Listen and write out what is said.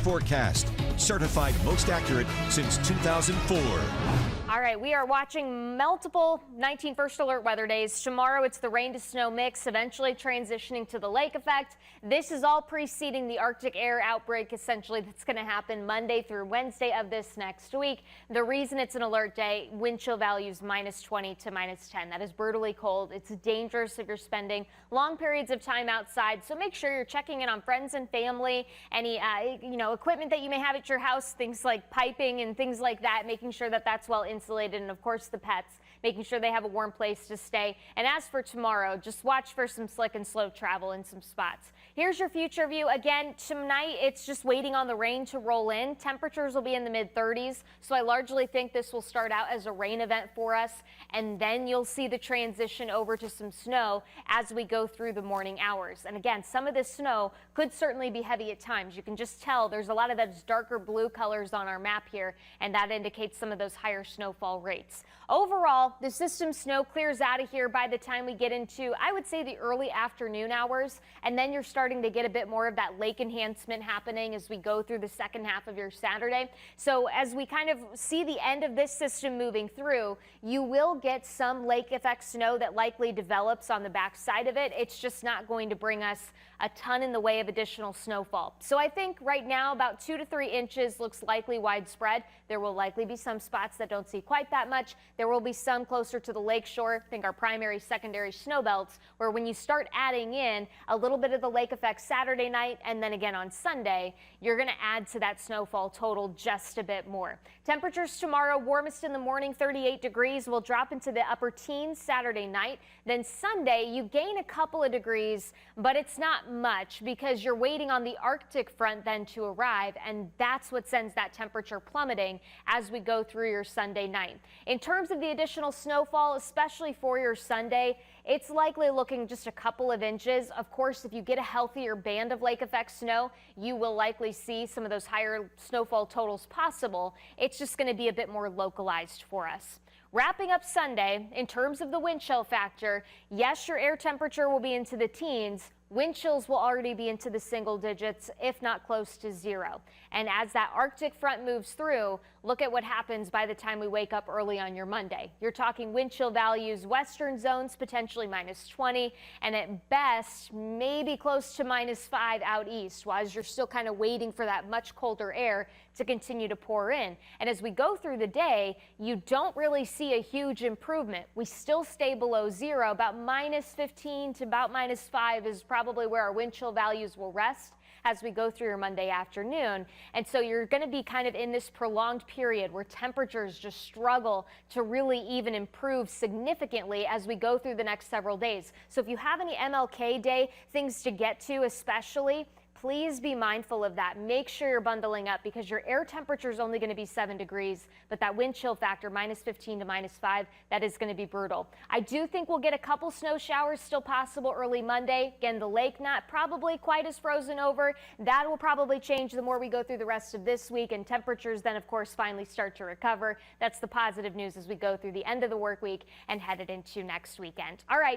forecast. Certified most accurate since 2004. All right, we are watching multiple 19 first alert weather days. Tomorrow it's the rain to snow mix, eventually transitioning to the lake effect. This is all preceding the Arctic air outbreak, essentially, that's going to happen Monday through Wednesday of this next week. The reason it's an alert day, wind chill values -20 to -10. That is brutally cold. It's dangerous if you're spending long periods of time outside. So make sure you're checking in on friends and family, any equipment that you may have at your house, things like piping and things like that, making sure that that's well insulated, and of course the pets, making sure they have a warm place to stay. And as for tomorrow, just watch for some slick and slow travel in some spots. Here's your future view. Again, tonight it's just waiting on the rain to roll in. Temperatures will be in the mid-30s, so I largely think this will start out as a rain event for us, and then you'll see the transition over to some snow as we go through the morning hours. And again, some of this snow could certainly be heavy at times. You can just tell there's a lot of those darker blue colors on our map here, and that indicates some of those higher snowfall rates. Overall, the system snow clears out of here by the time we get into, I would say, the early afternoon hours, and then you're starting to get a bit more of that lake enhancement happening as we go through the second half of your Saturday. So as we kind of see the end of this system moving through, you will get some lake effect snow that likely develops on the back side of it. It's just not going to bring us a ton in the way of additional snowfall. So I think right now about 2 to 3 inches looks likely widespread. There will likely be some spots that don't see quite that much. There will be some closer to the lake shore, think our primary, secondary snow belts, where when you start adding in a little bit of the lake effect Saturday night and then again on Sunday, you're going to add to that snowfall total just a bit more. Temperatures tomorrow, warmest in the morning, 38 degrees, will drop into the upper teens Saturday night. Then Sunday, you gain a couple of degrees, but it's not much because you're waiting on the Arctic front then to arrive, and that's what sends that temperature plummeting as we go through your Sunday night. In terms of the additional snowfall, especially for your Sunday, it's likely looking just a couple of inches. Of course, if you get a healthier band of lake effect snow, you will likely see some of those higher snowfall totals possible. It's just going to be a bit more localized for us. Wrapping up Sunday, in terms of the wind chill factor, yes, your air temperature will be into the teens. Wind chills will already be into the single digits, if not close to 0. And as that Arctic front moves through, look at what happens by the time we wake up early on your Monday. You're talking wind chill values, western zones potentially -20, and at best, maybe close to -5 out east, while you're still kind of waiting for that much colder air to continue to pour in. And as we go through the day, you don't really see a huge improvement. We still stay below 0, about -15 to about -5 is probably where our wind chill values will rest as we go through your Monday afternoon. And so you're going to be kind of in this prolonged period where temperatures just struggle to really even improve significantly as we go through the next several days. So if you have any MLK Day things to get to, especially, please be mindful of that. Make sure you're bundling up because your air temperature is only going to be 7 degrees, but that wind chill factor, -15 to -5, that is going to be brutal. I do think we'll get a couple snow showers still possible early Monday. Again, the lake not probably quite as frozen over. That will probably change the more we go through the rest of this week, and temperatures then, of course, finally start to recover. That's the positive news as we go through the end of the work week and headed into next weekend. All right.